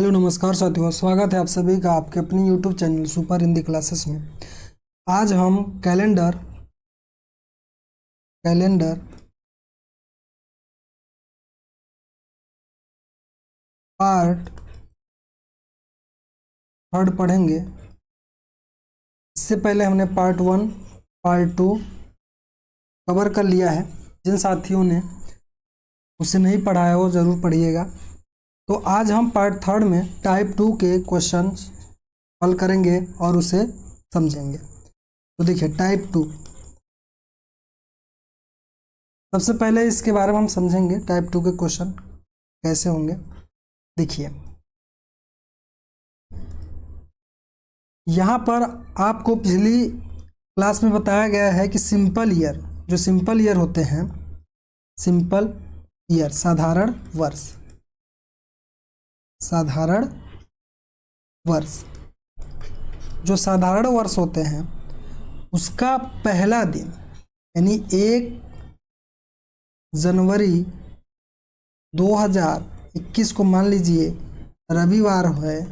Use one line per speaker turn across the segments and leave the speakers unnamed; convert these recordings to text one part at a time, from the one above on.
Hello नमस्कार साथियों, स्वागत है आप सभी का आपके अपनी YouTube channel super Hindi classes में। आज हम कैलेंडर पार्ट थर्ड पढ़ेंगे। इससे पहले हमने पार्ट 1 पार्ट 2 कवर कर लिया है। जिन साथियों ने उसे नहीं पढ़ा है वो ज़रूर पढ़िएगा। तो आज हम पार्ट थर्ड में टाइप 2 के क्वेश्चन हल करेंगे और उसे समझेंगे। तो देखिए टाइप 2, सबसे पहले इसके बारे में हम समझेंगे टाइप 2 के क्वेश्चन कैसे होंगे। देखिए यहाँ पर आपको पिछली क्लास में बताया गया है कि सिंपल ईयर, जो सिंपल ईयर होते हैं, सिंपल ईयर साधारण वर्ष, जो साधारण वर्ष होते हैं उसका पहला दिन यानी 1 जनवरी 2021 को मान लीजिए रविवार है,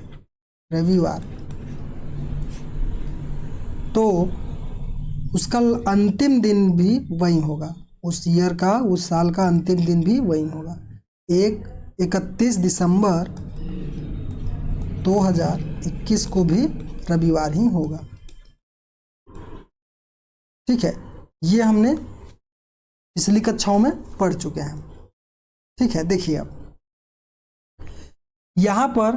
तो उसका अंतिम दिन भी वही होगा, उस ईयर का, उस साल का अंतिम दिन भी वही होगा। 31 दिसंबर 2021 को भी रविवार ही होगा। ठीक है, ये हमने पिछली कक्षाओं में पढ़ चुके हैं। ठीक है, देखिए अब यहाँ पर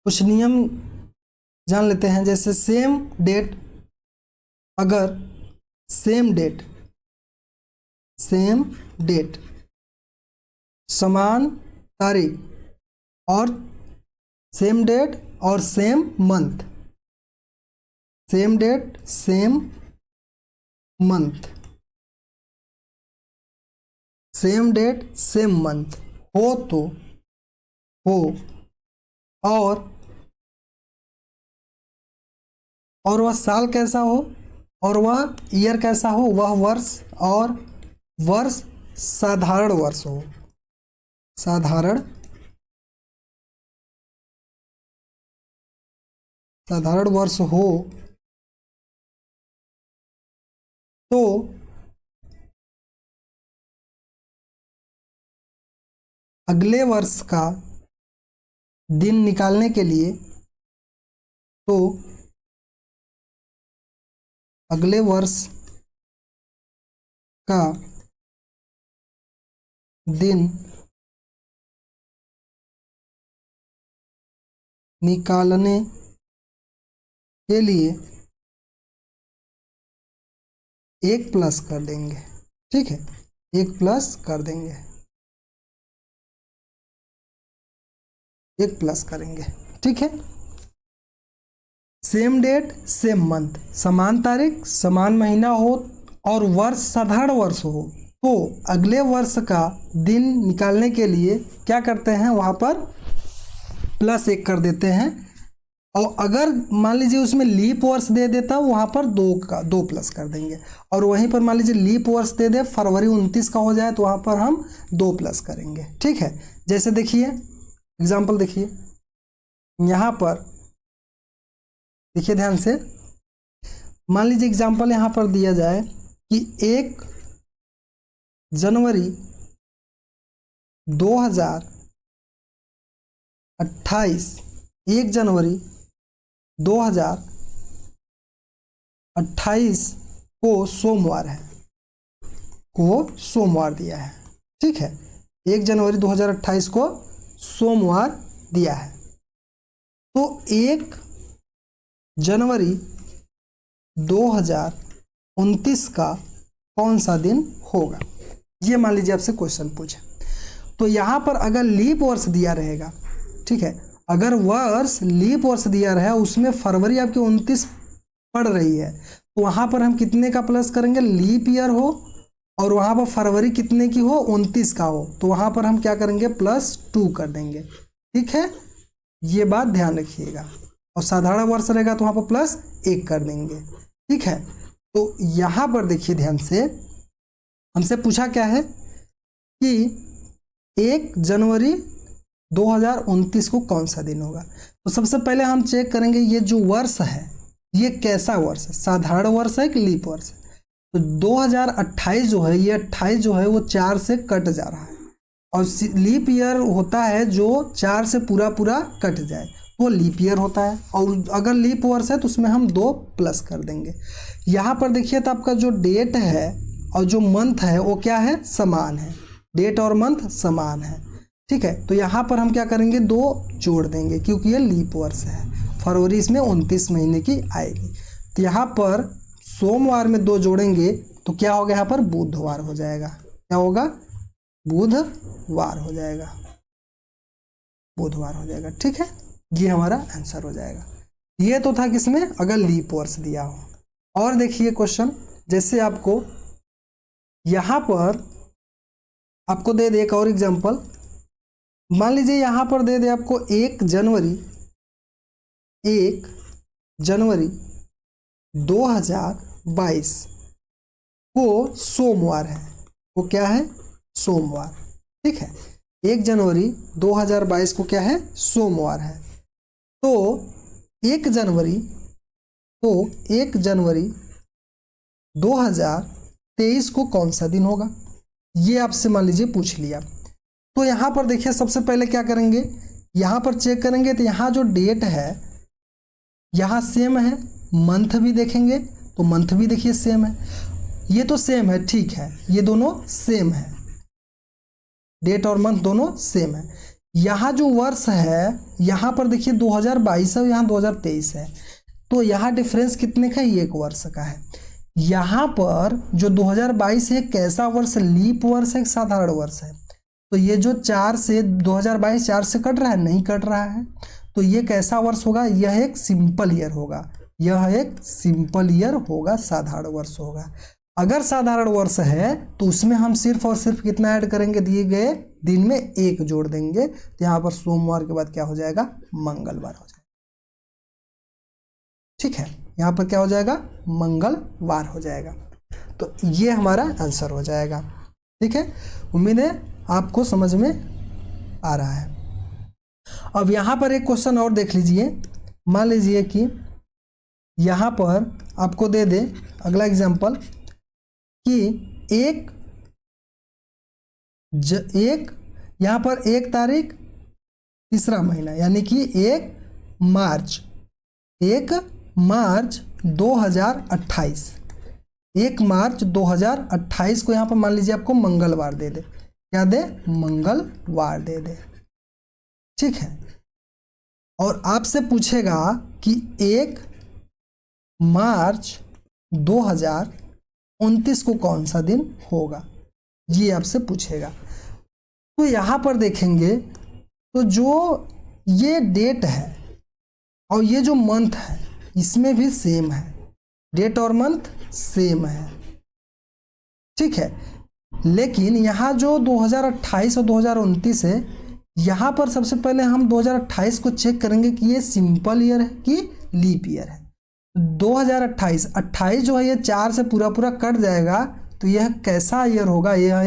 कुछ नियम जान लेते हैं। जैसे सेम डेट, अगर सेम डेट समान तारीख और सेम डेट और same month, same date same month, same date same month हो तो हो, और वह साल कैसा हो और वह ईयर कैसा हो, वह वर्ष और वर्ष साधारण वर्ष हो, साधारण वर्ष हो तो अगले वर्ष का दिन निकालने के लिए, तो अगले वर्ष का दिन निकालने के लिए 1 प्लस कर देंगे। ठीक है, 1 प्लस कर देंगे, 1 प्लस करेंगे। ठीक है, सेम डेट सेम मंथ, समान तारीख समान महीना हो और वर्ष साधारण वर्ष हो, तो अगले वर्ष का दिन निकालने के लिए क्या करते हैं, वहाँ पर प्लस 1 कर देते हैं। और अगर मान लीजिए उसमें लीप वर्ष दे देता, वहाँ पर 2 प्लस कर देंगे। और वहीं पर मान लीजिए लीप वर्ष दे दे, फरवरी 29 का हो जाए, तो वहाँ पर हम 2 प्लस करेंगे। ठीक है, जैसे देखिए एग्जाम्पल, देखिए यहाँ पर देखिए ध्यान से, मान लीजिए एग्जाम्पल यहाँ पर दिया जाए कि 1 जनवरी 2028, 1 जनवरी 2028 को सोमवार है, को सोमवार दिया है। ठीक है, 1 जनवरी 2028 को सोमवार दिया है, तो 1 जनवरी 2029 का कौन सा दिन होगा, ये मान लीजिए आपसे क्वेश्चन पूछे। तो यहाँ पर अगर लीप वर्ष दिया रहेगा, ठीक है, अगर वर्ष लीप वर्ष दिया रहा है, उसमें फरवरी आपकी 29 पड़ रही है, तो वहाँ पर हम कितने का प्लस करेंगे, लीप ईयर हो और वहाँ पर फरवरी कितने की हो, 29 का हो, तो वहाँ पर हम क्या करेंगे, +2 कर देंगे। ठीक है, ये बात ध्यान रखिएगा। और साधारण वर्ष रहेगा तो वहाँ पर +1 कर देंगे। ठीक है, तो यहाँ पर देखिए ध्यान से, हमसे पूछा क्या है कि 1 जनवरी 2029 को कौन सा दिन होगा। तो सबसे पहले हम चेक करेंगे ये जो वर्ष है ये कैसा वर्ष है, साधारण वर्ष है कि लीप वर्ष है। तो 2028 जो है, ये 28 जो है वो 4 से कट जा रहा है, और लीप ईयर होता है जो 4 से पूरा पूरा कट जाए वो लीप ईयर होता है। और अगर लीप वर्ष है तो उसमें हम 2 प्लस कर देंगे। यहाँ पर देखिए तो आपका जो डेट है और जो मंथ है वो क्या है, समान है, डेट और मंथ समान है, ठीक है। तो यहाँ पर हम क्या करेंगे, 2 जोड़ देंगे क्योंकि ये लीप वर्ष है। फरवरी इसमें 29 महीने की आएगी। तो यहाँ पर सोमवार में 2 जोड़ेंगे तो क्या होगा, यहाँ पर बुधवार हो जाएगा। क्या होगा, बुधवार हो जाएगा, बुधवार हो जाएगा, ठीक है। ये हमारा आंसर हो जाएगा। ये तो था किसमें, अगर लीप वर्ष दिया हो। और देखिए क्वेश्चन, जैसे आपको यहाँ पर आपको दे दे एक और एग्जांपल, मान लीजिए यहाँ पर दे दे आपको 1 जनवरी 2022 को सोमवार है, वो क्या है, सोमवार, ठीक है। 1 जनवरी 2022 को क्या है, सोमवार है। तो 1 जनवरी 2023 को कौन सा दिन होगा, ये आपसे मान लीजिए पूछ लिया। तो यहाँ पर देखिए सबसे पहले क्या करेंगे, यहाँ पर चेक करेंगे तो यहाँ जो डेट है यहाँ सेम है, मंथ भी देखेंगे तो मंथ भी देखिए सेम है, ये तो सेम है, ठीक है, ये दोनों सेम है, डेट और मंथ दोनों सेम है। यहाँ जो वर्ष है यहाँ पर देखिए 2022 है, यहाँ 2023 है, तो यहाँ डिफरेंस कितने का है, 1 वर्ष का है। यहाँ पर जो 2022 है कैसा वर्ष, लीप वर्ष है, साधारण वर्ष है। तो ये जो 4 से 2022 4 से कट रहा है, नहीं कट रहा है, तो ये कैसा वर्ष होगा, यह एक सिंपल ईयर होगा, यह एक सिंपल ईयर होगा, साधारण वर्ष होगा। अगर साधारण वर्ष है तो उसमें हम सिर्फ और सिर्फ कितना ऐड करेंगे, दिए गए दिन में 1 जोड़ देंगे। तो यहाँ पर सोमवार के बाद क्या हो जाएगा, मंगलवार हो जाएगा, ठीक है। यहाँ पर क्या हो जाएगा, मंगलवार हो जाएगा। तो ये हमारा आंसर हो जाएगा, ठीक है। उम्मीद है आपको समझ में आ रहा है। अब यहाँ पर एक क्वेश्चन और देख लीजिए, मान लीजिए कि यहाँ पर आपको दे दे अगला एग्जाम्पल कि एक यहाँ पर 1 तारीख 3रा महीना, यानी कि 1 मार्च 2028, 1 मार्च 2028 को यहाँ पर मान लीजिए आपको मंगलवार दे दे, क्या दे, मंगलवार दे दे, ठीक है। और आपसे पूछेगा कि 1 मार्च 2029 को कौन सा दिन होगा, ये आपसे पूछेगा। तो यहाँ पर देखेंगे तो जो ये डेट है और ये जो मंथ है इसमें भी सेम है, डेट और मंथ सेम है, ठीक है। लेकिन यहाँ जो 2028 और 2029 है, यहाँ पर सबसे पहले हम 2028 को चेक करेंगे कि ये सिंपल ईयर है कि लीप ईयर है। 2028 जो है ये 4 से पूरा पूरा कट जाएगा, तो यह कैसा ईयर होगा, यह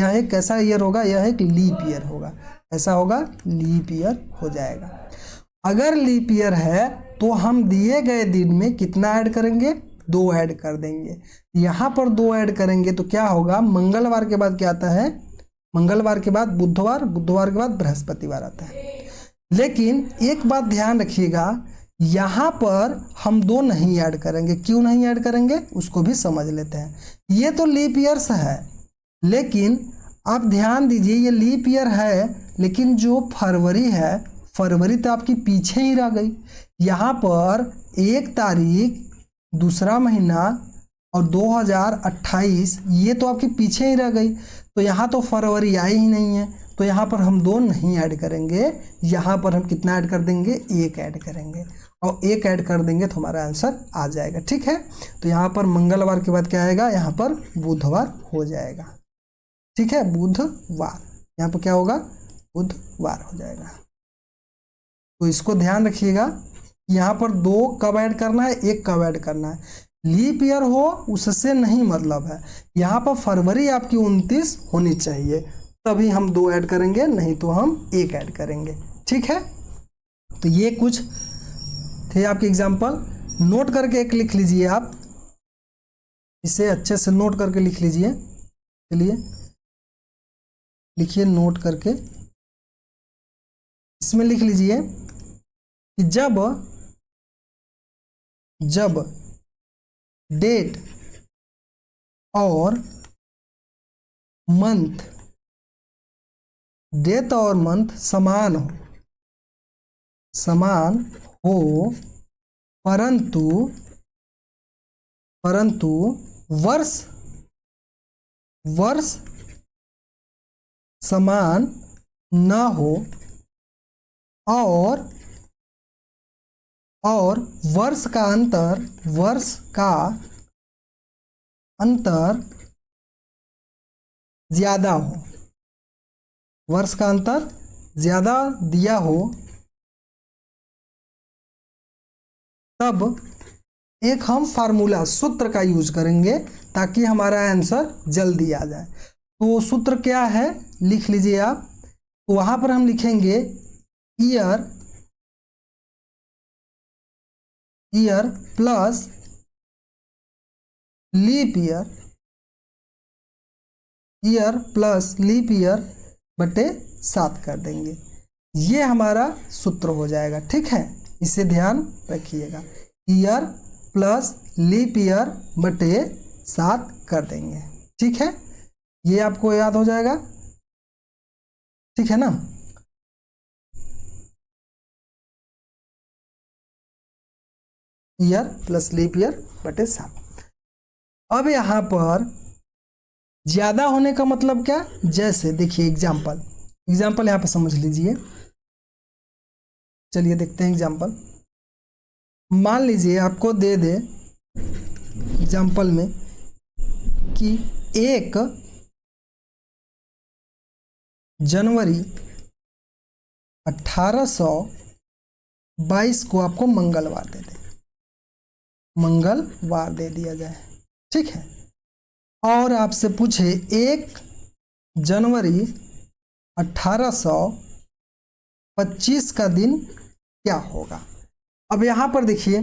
एक कैसा ईयर होगा, यह एक लीप ईयर होगा। ऐसा होगा, लीप ईयर हो जाएगा। अगर लीप ईयर है तो हम दिए गए दिन में कितना ऐड करेंगे, 2 ऐड कर देंगे। यहाँ पर 2 ऐड करेंगे तो क्या होगा, मंगलवार के बाद क्या आता है, मंगलवार के बाद बुधवार, बुधवार के बाद बृहस्पतिवार आता है। लेकिन एक बात ध्यान रखिएगा, यहाँ पर हम 2 नहीं ऐड करेंगे। क्यों नहीं ऐड करेंगे उसको भी समझ लेते हैं। ये तो लीप ईयर्स है, लेकिन आप ध्यान दीजिए ये लीप ईयर है, लेकिन जो फरवरी है, फरवरी तो आपकी पीछे ही रह गई। यहाँ पर 1 तारीख 2रा महीना और 2028 ये तो आपके पीछे ही रह गई, तो यहाँ तो फरवरी आई ही नहीं है, तो यहाँ पर हम 2 नहीं ऐड करेंगे। यहाँ पर हम कितना ऐड कर देंगे, 1 ऐड करेंगे, और 1 ऐड कर देंगे तो हमारा आंसर आ जाएगा, ठीक है। तो यहाँ पर मंगलवार के बाद क्या आएगा, यहाँ पर बुधवार हो जाएगा, ठीक है, बुधवार, यहाँ पर क्या होगा, बुधवार हो जाएगा। तो इसको ध्यान रखिएगा, यहाँ पर 2 कब ऐड करना है, 1 कब ऐड करना है। लीप ईयर हो उससे नहीं मतलब है, यहाँ पर फरवरी आपकी 29 होनी चाहिए, तभी हम 2 ऐड करेंगे, नहीं तो हम 1 ऐड करेंगे। ठीक है, तो ये कुछ थे आपके एग्जाम्पल। नोट करके एक लिख लीजिए आप, इसे अच्छे से नोट करके लिख लीजिए। चलिए लिखिए नोट करके, इसमें लिख लीजिए कि जब डेट और मंथ समान हो परंतु वर्ष समान ना हो और वर्ष का अंतर ज्यादा हो, वर्ष का अंतर ज्यादा दिया हो, तब एक हम फार्मूला सूत्र का यूज करेंगे ताकि हमारा आंसर जल्दी आ जाए। तो सूत्र क्या है लिख लीजिए आप। तो वहां पर हम लिखेंगे ईयर प्लस लीप ईयर बटे 7 कर देंगे। ये हमारा सूत्र हो जाएगा। ठीक है, इसे ध्यान रखिएगा, ईयर प्लस लीप ईयर बटे 7 कर देंगे। ठीक है, ये आपको याद हो जाएगा। ठीक है ना, ईयर प्लस लीप ईयर बटे 7। अब यहां पर ज्यादा होने का मतलब क्या, जैसे देखिए एग्जाम्पल यहां पर समझ लीजिए। चलिए देखते हैं एग्जाम्पल। मान लीजिए आपको दे दे एग्जाम्पल में कि 1 जनवरी 1822 को आपको मंगलवार दे दिया जाए। ठीक है, और आपसे पूछे 1 जनवरी 1825 का दिन क्या होगा। अब यहाँ पर देखिए,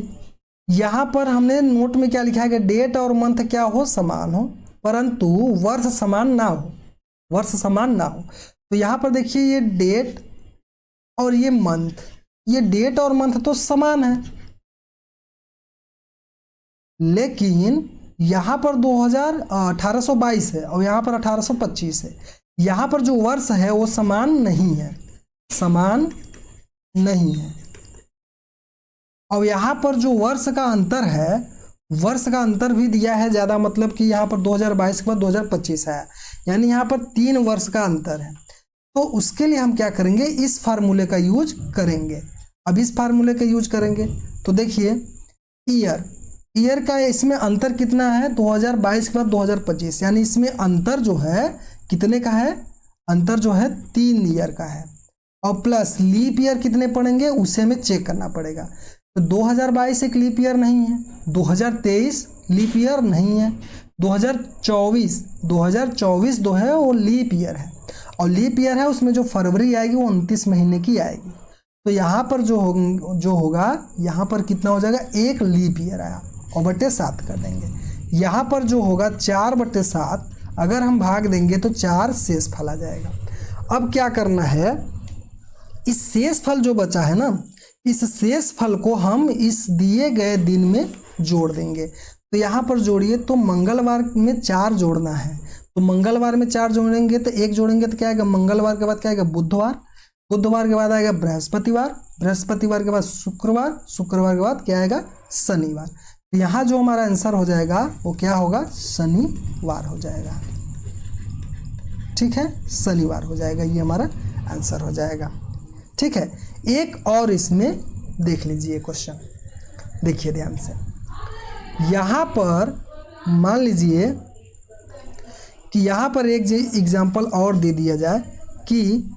यहाँ पर हमने नोट में क्या लिखा है कि डेट और मंथ क्या हो, समान हो, परंतु वर्ष समान ना हो। तो यहाँ पर देखिए ये डेट और ये मंथ, ये डेट और मंथ तो समान है, लेकिन यहाँ पर 1822 है और यहाँ पर 1825 है। यहाँ पर जो वर्ष है वो समान नहीं है। और यहाँ पर जो वर्ष का अंतर है, वर्ष का अंतर भी दिया है ज़्यादा, मतलब कि यहाँ पर 2022 के बाद 2025 है, यानी यहाँ पर 3 वर्ष का अंतर है। तो उसके लिए हम क्या करेंगे, इस फार्मूले का यूज करेंगे। अब इस फार्मूले का यूज करेंगे तो देखिए ईयर का इसमें अंतर कितना है, 2022 के बाद 2025, यानी इसमें अंतर जो है कितने का है, अंतर जो है 3 ईयर का है। और प्लस लीप ईयर कितने पड़ेंगे उसे हमें चेक करना पड़ेगा। तो 2022 एक लीप ईयर नहीं है, 2023 लीप ईयर नहीं है, 2024 जो है वो लीप ईयर है, और लीप ईयर है उसमें जो फरवरी आएगी वो 29 महीने की आएगी। तो यहाँ पर जो होगा यहाँ पर कितना हो जाएगा, 1 लीप ईयर आया और बटे 7 कर देंगे। यहाँ पर जो होगा 4/7, अगर हम भाग देंगे तो 4 शेषफल आ जाएगा। अब क्या करना है, इस शेषफल जो बचा है ना, इस शेषफल को हम इस दिए गए दिन में जोड़ देंगे। तो यहाँ पर जोड़िए, तो मंगलवार में 4 जोड़ना है, तो मंगलवार में 4 जोड़ेंगे तो 1 जोड़ेंगे तो क्या आएगा, मंगलवार के बाद क्या आएगा, बुधवार के बाद आएगा बृहस्पतिवार के बाद शुक्रवार के बाद क्या आएगा, शनिवार। यहाँ जो हमारा आंसर हो जाएगा वो क्या होगा, शनिवार हो जाएगा। ठीक है, शनिवार हो जाएगा, ये हमारा आंसर हो जाएगा। ठीक है, एक और इसमें देख लीजिए क्वेश्चन, देखिए ध्यान से। यहाँ पर मान लीजिए कि यहाँ पर एक एग्जाम्पल और दे दिया जाए कि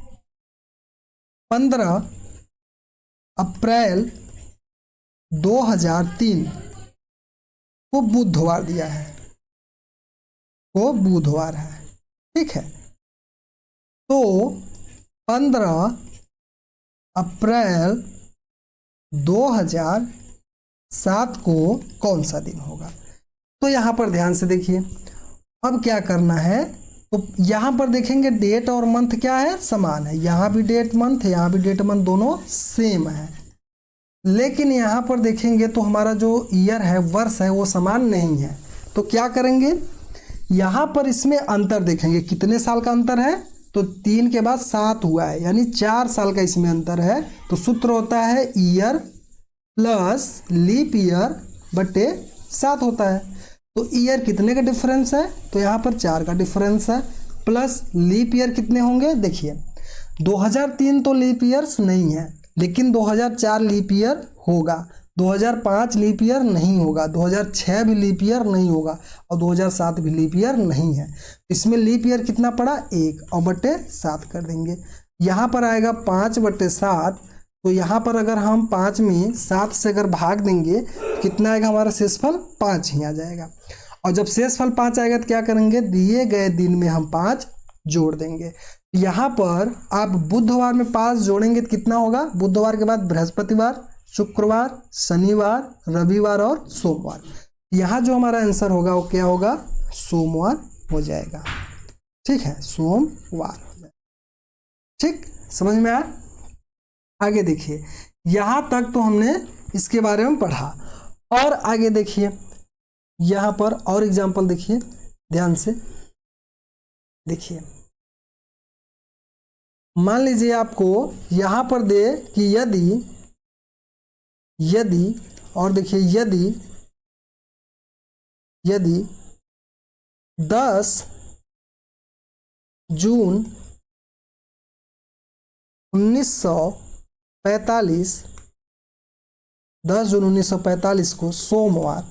15 अप्रैल 2003 को बुधवार दिया है, वो बुधवार है। ठीक है, तो 15 अप्रैल 2007 को कौन सा दिन होगा। तो यहाँ पर ध्यान से देखिए, अब क्या करना है, तो यहाँ पर देखेंगे डेट और मंथ क्या है, समान है। यहाँ भी डेट मंथ है, यहाँ भी डेट मंथ, दोनों सेम है। लेकिन यहाँ पर देखेंगे तो हमारा जो ईयर है, वर्ष है, वो समान नहीं है। तो क्या करेंगे, यहाँ पर इसमें अंतर देखेंगे, कितने साल का अंतर है, तो 3 के बाद 7 हुआ है, यानी 4 साल का इसमें अंतर है। तो सूत्र होता है ईयर प्लस लीप ईयर बटे 7 होता है। तो ईयर कितने का डिफरेंस है, तो यहाँ पर 4 का डिफरेंस है, प्लस लीप ईयर कितने होंगे, देखिए 2003 तो लीप ईयर्स नहीं है, लेकिन 2004 लीप ईयर होगा, 2005 लीप ईयर नहीं होगा, 2006 भी लीप ईयर नहीं होगा, और 2007 भी लीप ईयर नहीं है। इसमें लीप ईयर कितना पड़ा, 1, और बटे 7 कर देंगे। यहाँ पर आएगा 5/7, तो यहाँ पर अगर हम 5 में 7 से अगर भाग देंगे तो कितना आएगा, हमारा शेषफल 5 ही आ जाएगा। और जब शेषफल 5 आएगा तो क्या करेंगे, दिए गए दिन में हम 5 जोड़ देंगे। यहाँ पर आप बुधवार में 5 जोड़ेंगे तो कितना होगा, बुधवार के बाद बृहस्पतिवार, शुक्रवार, शनिवार, रविवार और सोमवार। यहाँ जो हमारा आंसर होगा वो क्या होगा, सोमवार हो जाएगा। ठीक है, सोमवार हो जाएगा। ठीक, समझ में आया। आगे देखिए, यहाँ तक तो हमने इसके बारे में पढ़ा, और आगे देखिए यहाँ पर और एग्जाम्पल देखिए, ध्यान से देखिए। मान लीजिए आपको यहाँ पर दे कि यदि और देखिए यदि 10 जून 1945 10 जून 1945 को सोमवार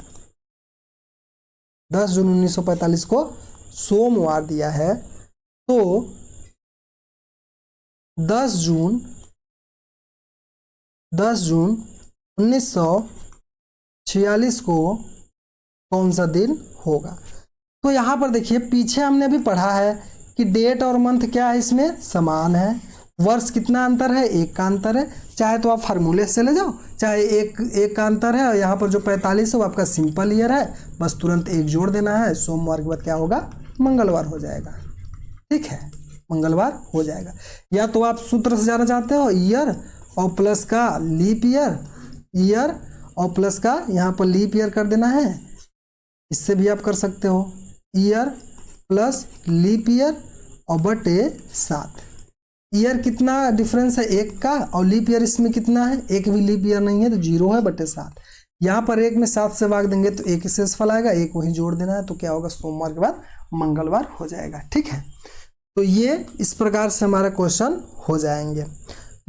10 जून 1945 को सोमवार दिया है, तो 10 जून 1946 को कौन सा दिन होगा। तो यहाँ पर देखिए, पीछे हमने भी पढ़ा है कि डेट और मंथ क्या है, इसमें समान है। वर्ष कितना अंतर है, 1 का अंतर है। चाहे तो आप फार्मूले से ले जाओ, चाहे एक का अंतर है, और यहाँ पर जो 45 है वो आपका सिंपल ईयर है, बस तुरंत 1 जोड़ देना है। सोमवार के बाद क्या होगा, मंगलवार हो जाएगा। ठीक है, मंगलवार हो जाएगा। या तो आप सूत्र से जाना चाहते हो, ईयर और प्लस का लीप ईयर और प्लस का यहाँ पर लीप ईयर कर देना है, इससे भी आप कर सकते हो, ईयर प्लस लीप ईयर और बटे 7। ईयर कितना डिफरेंस है, 1 का, और लीप ईयर इसमें कितना है, 1 भी लीप ईयर नहीं है, तो 0 है बटे 7। यहाँ पर 1 में 7 से भाग देंगे तो 1 शेषफल आएगा, 1 वही जोड़ देना है, तो क्या होगा, सोमवार के बाद मंगलवार हो जाएगा। ठीक है, तो ये इस प्रकार से हमारा क्वेश्चन हो जाएंगे।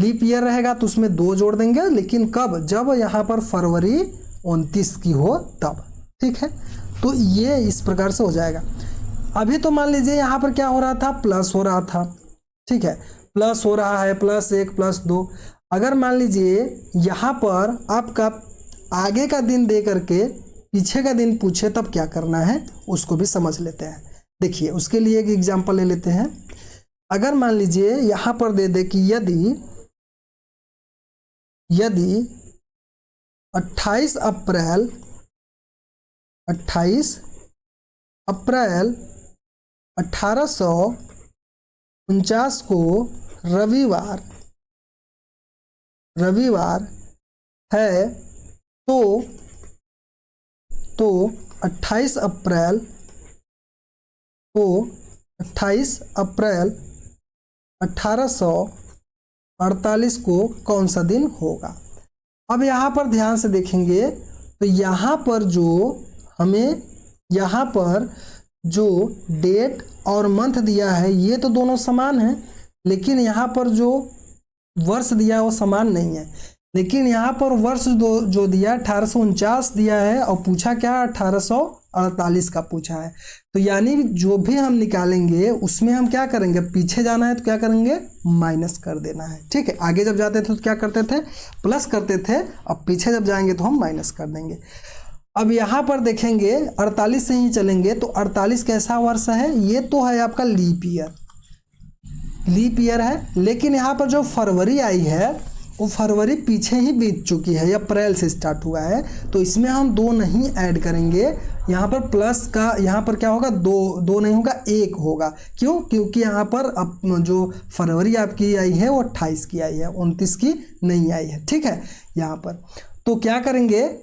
लीप ईयर रहेगा तो उसमें 2 जोड़ देंगे, लेकिन कब, जब यहाँ पर फरवरी 29 की हो तब। ठीक है, तो ये इस प्रकार से हो जाएगा। अभी तो मान लीजिए यहाँ पर क्या हो रहा था, प्लस हो रहा था। ठीक है, प्लस हो रहा है, +1 +2। अगर मान लीजिए यहाँ पर आपका आगे का दिन दे करके पीछे का दिन पूछे, तब क्या करना है उसको भी समझ लेते हैं। देखिए, उसके लिए एक एग्जांपल ले लेते हैं। अगर मान लीजिए यहाँ पर दे दे कि यदि 28 अप्रैल 1849 को रविवार है, तो 28 अप्रैल 1848 को कौन सा दिन होगा। अब यहाँ पर ध्यान से देखेंगे तो यहाँ पर जो डेट और मंथ दिया है ये तो दोनों समान हैं, लेकिन यहाँ पर जो वर्ष दिया है वो समान नहीं है। लेकिन यहाँ पर वर्ष जो दिया 1849 दिया है, और पूछा क्या, 1848 का पूछा है। तो यानी जो भी हम निकालेंगे उसमें हम क्या करेंगे, पीछे जाना है तो क्या करेंगे, माइनस कर देना है। ठीक है, आगे जब जाते थे तो क्या करते थे, प्लस करते थे, अब पीछे जब जाएंगे तो हम माइनस कर देंगे। अब यहाँ पर देखेंगे 48 से ही चलेंगे, तो 48 कैसा वर्ष है, ये तो है आपका लीप ईयर। लीप ईयर है, लेकिन यहाँ पर जो फरवरी आई है वो फरवरी पीछे ही बीत चुकी है, या अप्रैल से स्टार्ट हुआ है, तो इसमें हम 2 नहीं ऐड करेंगे। यहाँ पर प्लस का यहाँ पर क्या होगा, 2 नहीं होगा, 1 होगा। क्यों? क्योंकि यहाँ पर अब जो फरवरी आपकी आई है वो 28 की आई है, 29 की नहीं आई है। ठीक है, यहाँ पर तो क्या करेंगे,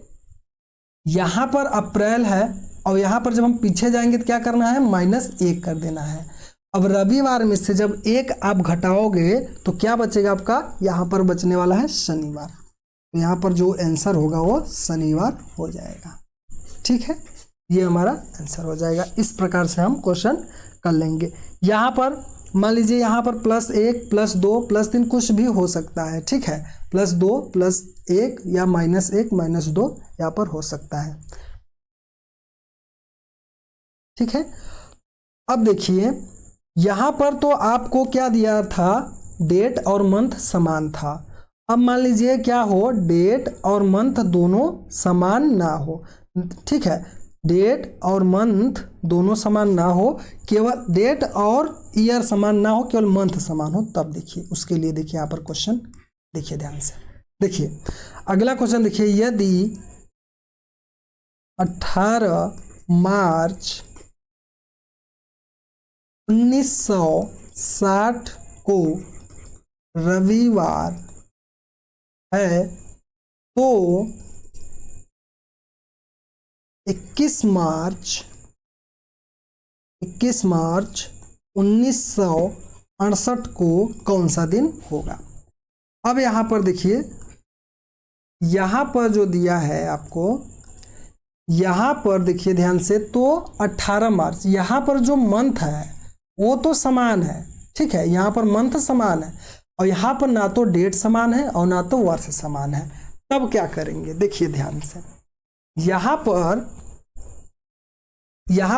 यहाँ पर अप्रैल है और यहाँ पर जब हम पीछे जाएंगे तो क्या करना है, -1 कर देना है। अब रविवार में से जब 1 आप घटाओगे तो क्या बचेगा आपका, यहाँ पर बचने वाला है शनिवार। तो यहाँ पर जो आंसर होगा वो शनिवार हो जाएगा। ठीक है, ये हमारा आंसर हो जाएगा। इस प्रकार से हम क्वेश्चन कर लेंगे। यहाँ पर मान लीजिए यहाँ पर +1 +2 +3 कुछ भी हो सकता है। ठीक है, +2 +1 या -1 -2 यहाँ पर हो सकता है। ठीक है, अब देखिए यहाँ पर तो आपको क्या दिया था, डेट और मंथ समान था। अब मान लीजिए क्या हो, डेट और मंथ दोनों समान ना हो। ठीक है, डेट और मंथ दोनों समान ना हो, केवल डेट और ईयर समान ना हो, केवल मंथ समान हो, तब देखिए उसके लिए देखिए यहाँ पर क्वेश्चन देखिए ध्यान से। देखिए अगला क्वेश्चन देखिए, यदि 18 मार्च 1960 को रविवार है तो 21 मार्च 1968 को कौन सा दिन होगा। अब यहाँ पर देखिए, यहाँ पर जो दिया है आपको, यहाँ पर देखिए ध्यान से, तो 18 मार्च, यहाँ पर जो मंथ है वो तो समान है। ठीक है, यहाँ पर मंथ समान है और यहाँ पर ना तो डेट समान है और ना तो वर्ष समान है। तब क्या करेंगे, देखिए ध्यान से, यहाँ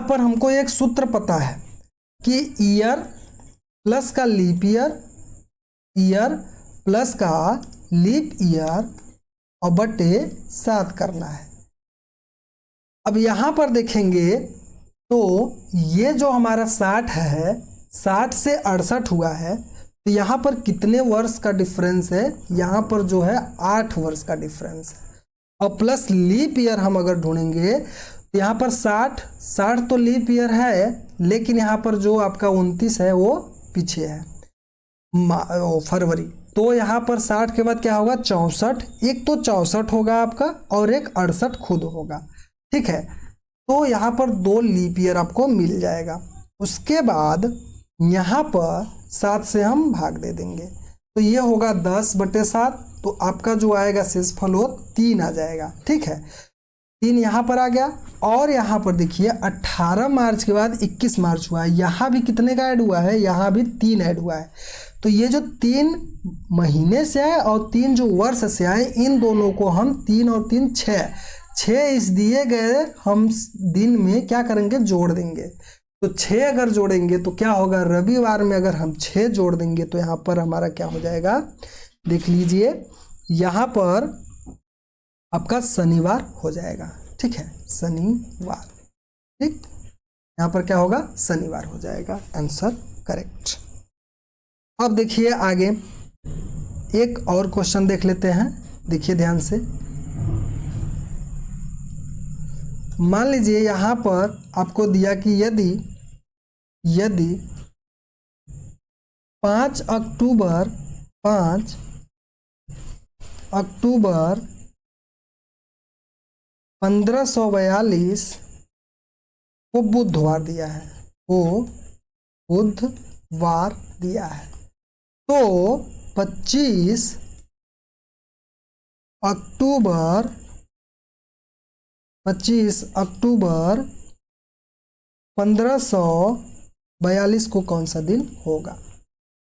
पर हमको एक सूत्र पता है कि ईयर प्लस का लीप ईयर, ईयर प्लस का लीप ईयर और बटे 7 करना है। अब यहाँ पर देखेंगे तो ये जो हमारा 60 है, 60 से 68 हुआ है, तो यहाँ पर कितने वर्ष का डिफरेंस है, यहाँ पर जो है 8 वर्ष का डिफरेंस है। और प्लस लीप ईयर हम अगर ढूंढेंगे तो यहाँ पर 60 तो लीप ईयर है, लेकिन यहाँ पर जो आपका 29 है वो पीछे है, फरवरी। तो यहाँ पर 60 के बाद क्या होगा, 64। एक तो 64 होगा आपका और एक 68 खुद होगा। ठीक है, तो यहाँ पर 2 लीप ईयर आपको मिल जाएगा। उसके बाद यहाँ पर 7 से हम भाग दे देंगे तो ये होगा 10/7, तो आपका जो आएगा शेषफल हो 3 आ जाएगा। ठीक है, 3 यहाँ पर आ गया। और यहाँ पर देखिए 18 मार्च के बाद 21 मार्च हुआ है, यहाँ भी कितने का ऐड हुआ है, यहाँ भी 3 ऐड हुआ है। तो ये जो 3 महीने से आए और 3 जो वर्ष से आए, इन दोनों को हम 3 और 3 6 इस दिए गए हम दिन में क्या करेंगे, जोड़ देंगे। तो 6 अगर जोड़ेंगे तो क्या होगा, रविवार में अगर हम 6 जोड़ देंगे तो यहाँ पर हमारा क्या हो जाएगा, देख लीजिए, यहाँ पर आपका शनिवार हो जाएगा। ठीक है, शनिवार। ठीक, यहाँ पर क्या होगा, शनिवार हो जाएगा, आंसर करेक्ट। अब देखिए आगे एक और क्वेश्चन देख लेते हैं, देखिए ध्यान से। मान लीजिए यहाँ पर आपको दिया कि यदि 5 अक्टूबर 1542 को बुधवार दिया है, तो 25 अक्टूबर 1542 को कौन सा दिन होगा।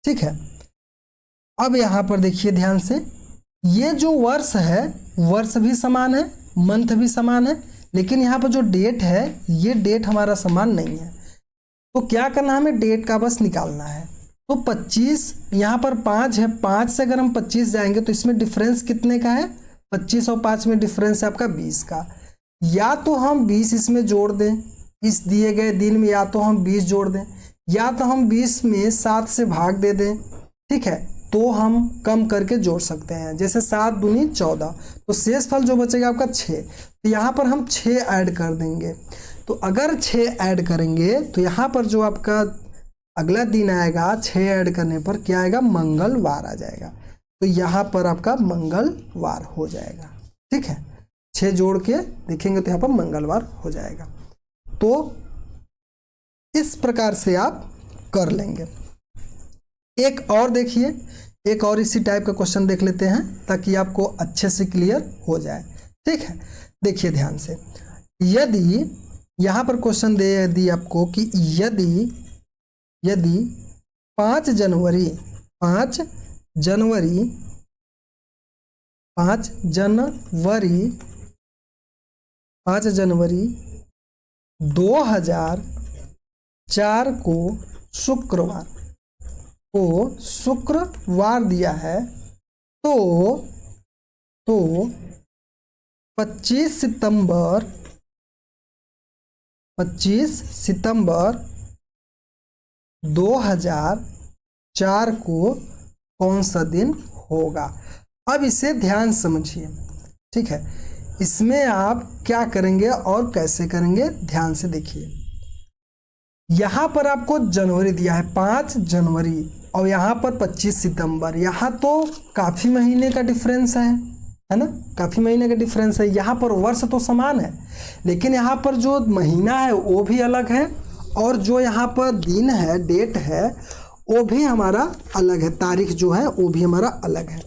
ठीक है, अब यहाँ पर देखिए ध्यान से, ये जो वर्ष है, वर्ष भी समान है, मंथ भी समान है, लेकिन यहाँ पर जो डेट है, ये डेट हमारा समान नहीं है। तो क्या करना है, हमें डेट का बस निकालना है। तो 25, यहाँ पर 5 है, 5 से अगर हम 25 जाएंगे तो इसमें डिफरेंस कितने का है, 25 और 5 में डिफरेंस है आपका 20 का। या तो हम 20 इसमें जोड़ दें, इस दिए गए दिन में या तो हम 20 जोड़ दें, या तो हम 20 में 7 से भाग दे दें, ठीक है, तो हम कम करके जोड़ सकते हैं। जैसे 7 दूनी 14, तो शेषफल जो बचेगा आपका 6, तो यहाँ पर हम 6 ऐड कर देंगे। तो अगर 6 ऐड करेंगे तो यहाँ पर जो आपका अगला दिन आएगा 6 ऐड करने पर क्या आएगा, मंगलवार आ जाएगा। तो यहाँ पर आपका मंगलवार हो जाएगा, ठीक है। 6 जोड़ के देखेंगे तो यहाँ पर मंगलवार हो जाएगा। तो इस प्रकार से आप कर लेंगे। एक और देखिए, एक और इसी टाइप का क्वेश्चन देख लेते हैं ताकि आपको अच्छे से क्लियर हो जाए, ठीक है। देखिए ध्यान से, यदि यहाँ पर क्वेश्चन दे दी आपको कि यदि 5 जनवरी 2004 को शुक्रवार दिया है, तो 25 सितंबर 2004 को कौन सा दिन होगा। अब इसे ध्यान समझिए, ठीक है। इसमें आप क्या करेंगे और कैसे करेंगे, ध्यान से देखिए। यहाँ पर आपको जनवरी दिया है 5 जनवरी और यहाँ पर 25 सितंबर, यहाँ तो काफ़ी महीने का डिफरेंस है ना, काफ़ी महीने का डिफरेंस है। यहाँ पर वर्ष तो समान है, लेकिन यहाँ पर जो महीना है वो भी अलग है, और जो यहाँ पर दिन है, डेट है, वो भी हमारा अलग है, तारीख जो है वो भी हमारा अलग है।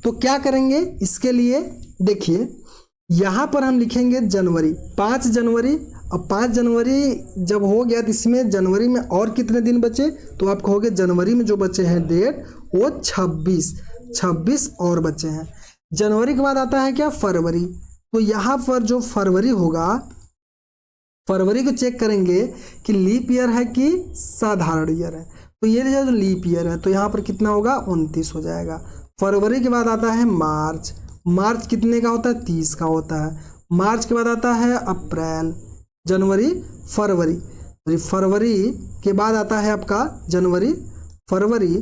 तो क्या करेंगे इसके लिए, देखिए यहाँ पर हम लिखेंगे जनवरी, 5 जनवरी। अब 5 जनवरी जब हो गया तो इसमें जनवरी में और कितने दिन बचे, तो आप कहोगे जनवरी में जो बचे हैं डेट वो 26 और बचे हैं। जनवरी के बाद आता है क्या, फरवरी। तो यहाँ पर जो फरवरी होगा, फरवरी को चेक करेंगे कि लीप ईयर है कि साधारण ईयर है। तो ये जो लीप ईयर है तो यहाँ पर कितना होगा, 29 हो जाएगा। फरवरी के बाद आता है मार्च कितने का होता है, 30 का होता है। मार्च के बाद आता है अप्रैल, जनवरी, फरवरी। तो फरवरी के बाद आता है आपका जनवरी, फरवरी,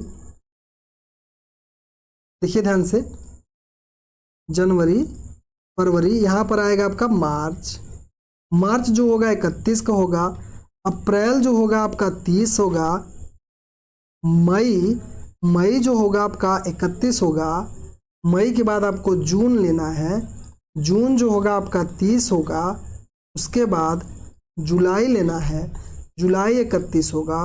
देखिए ध्यान से, जनवरी, फरवरी, यहाँ पर आएगा आपका मार्च जो होगा 31 का होगा। अप्रैल जो होगा आपका 30 होगा। मई जो होगा आपका 31 होगा। मई के बाद आपको जून लेना है, जून जो होगा आपका 30 होगा। उसके बाद जुलाई लेना है, जुलाई 31 होगा।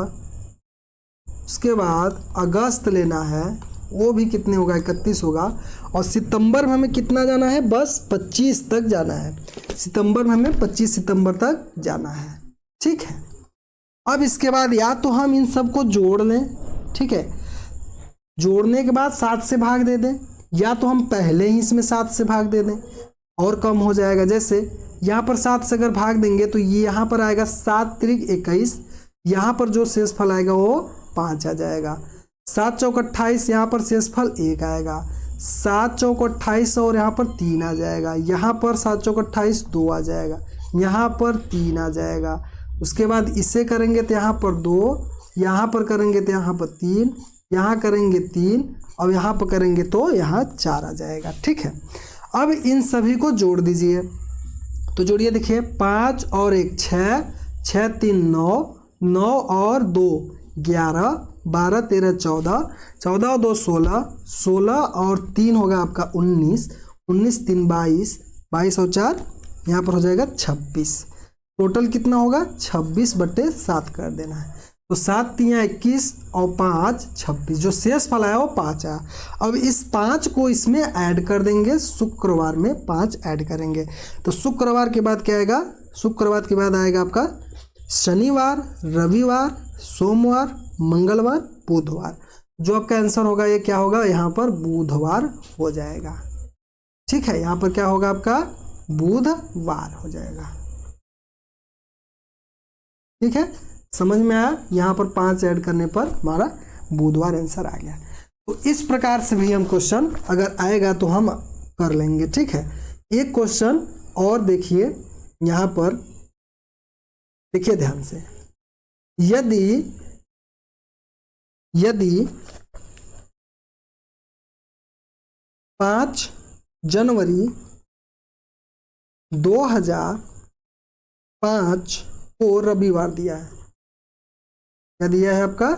उसके बाद अगस्त लेना है, वो भी कितने होगा, 31 होगा। और सितंबर में हमें कितना जाना है, बस 25 तक जाना है। सितंबर में हमें 25 सितंबर तक जाना है, ठीक है। अब इसके बाद या तो हम इन सबको जोड़ लें, ठीक है, जोड़ने के बाद 7 से भाग दे दें, या तो हम पहले ही इसमें 7 से भाग दे दें और कम हो जाएगा। जैसे यहाँ पर 7 से अगर भाग देंगे तो ये यहाँ पर आएगा 7 त्रिक 21, यहाँ पर जो शेषफल आएगा वो 5 आ जाएगा। 7 चौक 28, यहाँ पर शेषफल 1 आएगा। 7 चौक 28 और यहाँ पर 3 आ जाएगा। यहाँ पर 7 चौक 28 2 आ जाएगा, यहाँ पर 3 आ जाएगा। उसके बाद इसे करेंगे तो यहाँ पर 2, यहाँ पर करेंगे तो यहाँ पर 3, यहाँ करेंगे 3 और यहाँ पर करेंगे तो यहाँ 4 आ जाएगा, ठीक है। अब इन सभी को जोड़ दीजिए, तो जोड़िए, देखिए 5 और 1 6, 6 3 9, 9 और 2 11, 12 13 14, 14 और 2 16, 16 और 3 होगा आपका 19, 19 3 22, 22 और 4 यहाँ पर हो जाएगा 26। टोटल कितना होगा, 26/7 कर देना है। तो 7 3 21 और 5 26, जो शेष फल आया वो 5 आया। अब इस 5 को इसमें ऐड कर देंगे, शुक्रवार में 5 ऐड करेंगे। तो शुक्रवार के बाद क्या आएगा, शुक्रवार के बाद आएगा आपका शनिवार, रविवार, सोमवार, मंगलवार, बुधवार। जो आपका आंसर होगा ये क्या होगा, यहाँ पर बुधवार हो जाएगा, ठीक है। यहाँ पर क्या होगा, आपका बुधवार हो जाएगा, ठीक है। समझ में आया, यहाँ पर 5 ऐड करने पर हमारा बुधवार आंसर आ गया। तो इस प्रकार से भी हम क्वेश्चन अगर आएगा तो हम कर लेंगे, ठीक है। एक क्वेश्चन और देखिए, यहाँ पर देखिए ध्यान से, यदि यदि 5 जनवरी 2005 को रविवार दिया है, क्या दिया है आपका,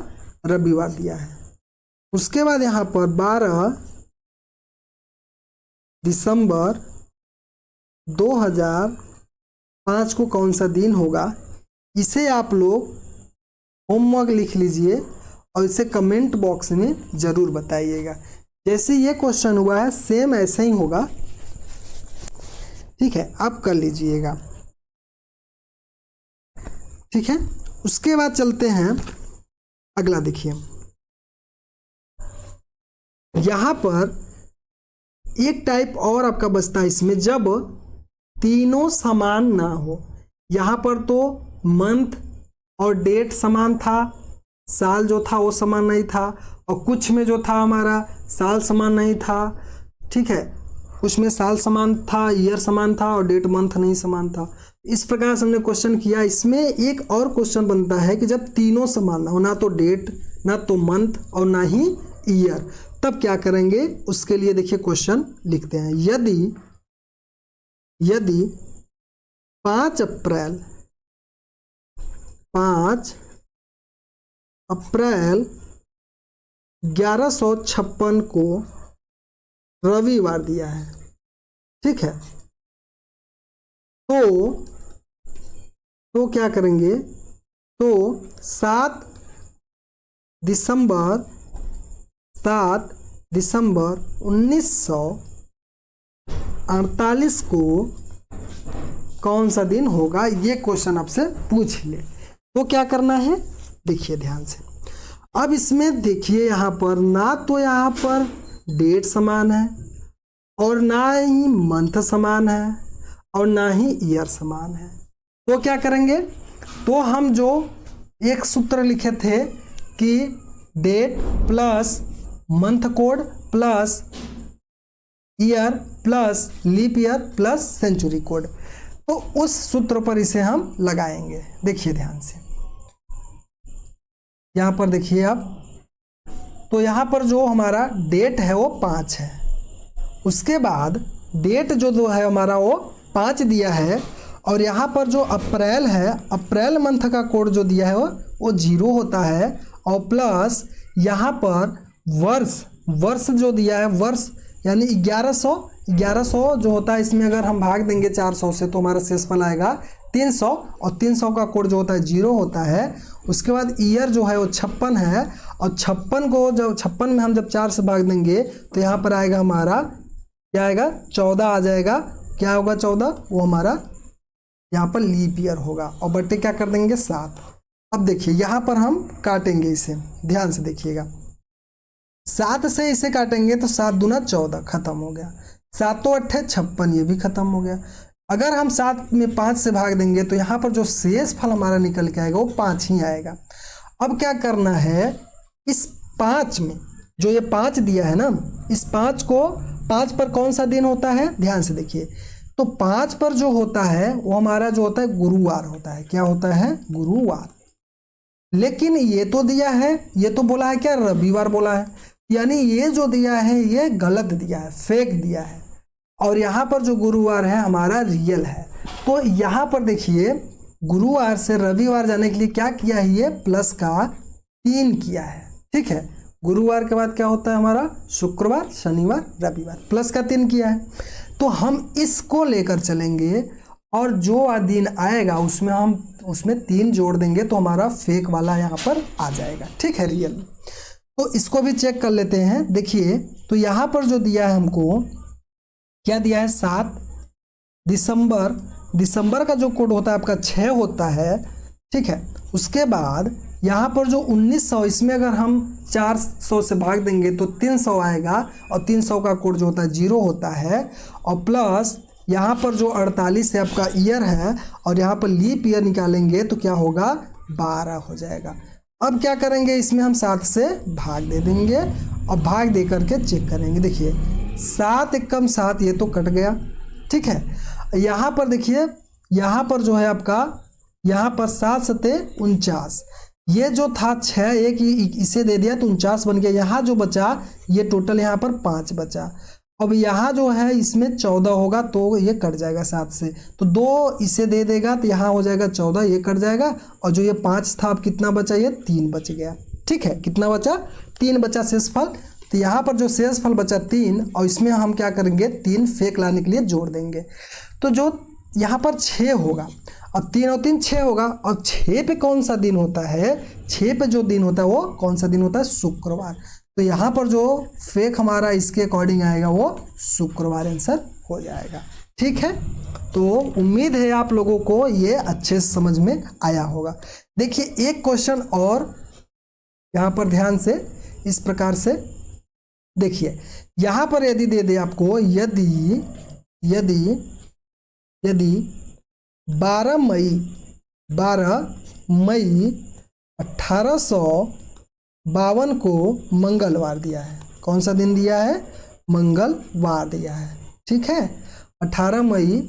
रविवार दिया है। उसके बाद यहाँ पर 12 दिसंबर 2005 को कौन सा दिन होगा, इसे आप लोग होमवर्क लिख लीजिए और इसे कमेंट बॉक्स में ज़रूर बताइएगा। जैसे ये क्वेश्चन हुआ है सेम ऐसे ही होगा, ठीक है, आप कर लीजिएगा, ठीक है। उसके बाद चलते हैं अगला। देखिए यहाँ पर एक टाइप और आपका बचता है इसमें, जब तीनों समान ना हो। यहाँ पर तो मंथ और डेट समान था, साल जो था वो समान नहीं था, और कुछ में जो था हमारा साल समान नहीं था, ठीक है, कुछ में साल समान था, ईयर समान था, और डेट मंथ नहीं समान था। इस प्रकार से हमने क्वेश्चन किया। इसमें एक और क्वेश्चन बनता है कि जब तीनों समान ना हो, ना तो डेट, ना तो मंथ और ना ही ईयर, तब क्या करेंगे, उसके लिए देखिए क्वेश्चन लिखते हैं। यदि 5 अप्रैल 1156 को रविवार दिया है, ठीक है, तो क्या करेंगे, तो 7 दिसंबर 1948 को कौन सा दिन होगा, ये क्वेश्चन आपसे पूछ ले। तो क्या करना है, देखिए ध्यान से। अब इसमें देखिए यहाँ पर ना तो यहाँ पर डेट समान है, और ना ही मंथ समान है, और ना ही ईयर समान है। तो क्या करेंगे, तो हम जो एक सूत्र लिखे थे कि date plus month code plus year plus leap year plus century code, तो उस सूत्र पर इसे हम लगाएंगे। देखिए ध्यान से, यहाँ पर देखिए आप, तो यहाँ पर जो हमारा डेट है वो 5 है, उसके बाद डेट जो है हमारा वो 5 दिया है, और यहाँ पर जो अप्रैल है, अप्रैल मंथ का कोड जो दिया है वो 0 होता है, और प्लस यहाँ पर वर्ष जो दिया है, वर्ष यानी 1100 जो होता है, इसमें अगर हम भाग देंगे 400 से तो हमारा शेषफल आएगा 300, और 300 का कोड जो होता है 0 होता है। उसके बाद ईयर जो है वो 56 है, और 56 को जब 56 में हम जब 4 से भाग देंगे तो यहाँ पर आएगा हमारा, क्या आएगा, 14 आ जाएगा। क्या होगा 14, वो हमारा यहाँ पर लीप ईयर होगा, और बट्टे क्या कर देंगे 7। अब देखिए यहाँ पर हम काटेंगे इसे, ध्यान से देखिएगा, 7 से इसे काटेंगे तो 7 दूना 14, खत्म हो गया। 7 तो 8 56, ये भी खत्म हो गया। अगर हम 7 में 5 से भाग देंगे तो यहाँ पर जो शेष फल हमारा निकल के आएगा वो 5 ही आएगा। अब क्या करना है, इस 5 में जो ये 5 दिया है ना, इस 5 को, 5 पर कौन सा दिन होता है, ध्यान से देखिए, तो 5 पर जो होता है वो हमारा जो होता है गुरुवार होता है। क्या होता है, गुरुवार। लेकिन ये तो दिया है, ये तो बोला है क्या, रविवार बोला है, यानी ये जो दिया है ये गलत दिया है, फेक दिया है, और यहाँ पर जो गुरुवार है हमारा रियल है। तो यहाँ पर देखिए गुरुवार से रविवार जाने के लिए क्या किया है, ये प्लस का 3 किया है, ठीक है। गुरुवार के बाद क्या होता है हमारा, शुक्रवार, शनिवार, रविवार, प्लस का 3 किया है। तो हम इसको लेकर चलेंगे, और जो दिन आएगा उसमें 3 जोड़ देंगे तो हमारा फेक वाला यहाँ पर आ जाएगा, ठीक है, रियल। तो इसको भी चेक कर लेते हैं। देखिए तो यहाँ पर जो दिया है हमको, क्या दिया है, 7 दिसंबर का जो कोड होता है आपका 6 होता है, ठीक है। उसके बाद यहाँ पर जो 1900, इसमें अगर हम 400 से भाग देंगे तो 300 आएगा, और 300 का कोड जो होता है 0 होता है, और प्लस यहाँ पर जो 48 है आपका ईयर है, और यहाँ पर लीप ईयर निकालेंगे तो क्या होगा, 12 हो जाएगा। अब क्या करेंगे, इसमें हम 7 से भाग दे देंगे, और भाग दे करके चेक करेंगे। देखिए 7 एकम 7, ये तो कट गया, ठीक है। यहाँ पर देखिए, यहाँ पर जो है आपका, यहाँ पर 7 सते 49, ये जो था 6 एक इसे दे दिया तो 49 बन गया। यहाँ जो बचा ये टोटल यहाँ पर 5 बचा। अब यहाँ जो है इसमें 14 होगा तो ये कट जाएगा 7 से, तो 2 इसे दे देगा तो यहाँ हो जाएगा 14, ये कट जाएगा। और जो ये 5 था अब कितना बचा, ये 3 बच गया। ठीक है, कितना बचा, 3 बचा शेषफल। तो यहाँ पर जो शेषफल बचा 3 और इसमें हम क्या करेंगे 3 फेक लाने के लिए जोड़ देंगे। तो जो यहाँ पर 6 होगा, अब 3 और 3 6 होगा। और 6 पे कौन सा दिन होता है, 6 पे जो दिन होता है वो कौन सा दिन होता है, शुक्रवार। तो यहाँ पर जो फेक हमारा इसके अकॉर्डिंग आएगा वो शुक्रवार आंसर हो जाएगा। ठीक है, तो उम्मीद है आप लोगों को ये अच्छे से समझ में आया होगा। देखिए एक क्वेश्चन और यहाँ पर ध्यान से इस प्रकार से देखिए, यहाँ पर यदि दे दे आपको, यदि यदि यदि 12 मई 1852 को मंगलवार दिया है। कौन सा दिन दिया है, मंगलवार दिया है। ठीक है, 12 मई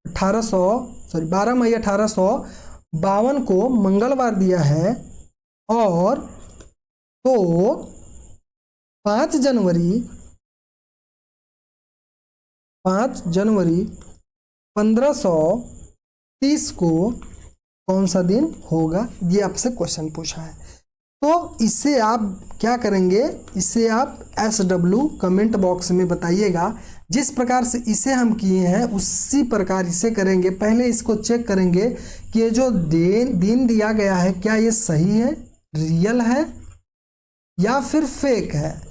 1852 को मंगलवार दिया है। और तो 5 जनवरी 1530 को कौन सा दिन होगा, ये आपसे क्वेश्चन पूछा है। तो इससे आप क्या करेंगे, इससे आप SW कमेंट बॉक्स में बताइएगा। जिस प्रकार से इसे हम किए हैं उसी प्रकार इसे करेंगे। पहले इसको चेक करेंगे कि ये जो दिन दिया गया है क्या ये सही है, रियल है या फिर फेक है।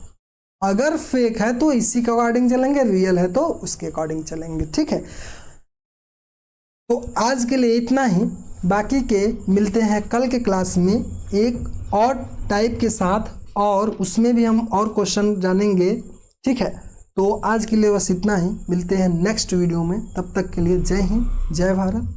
अगर फेक है तो इसी के अकॉर्डिंग चलेंगे, रियल है तो उसके अकॉर्डिंग चलेंगे। ठीक है, तो आज के लिए इतना ही। बाकी के मिलते हैं कल के क्लास में एक और टाइप के साथ, और उसमें भी हम और क्वेश्चन जानेंगे। ठीक है, तो आज के लिए बस इतना ही। मिलते हैं नेक्स्ट वीडियो में, तब तक के लिए जय हिंद, जय भारत।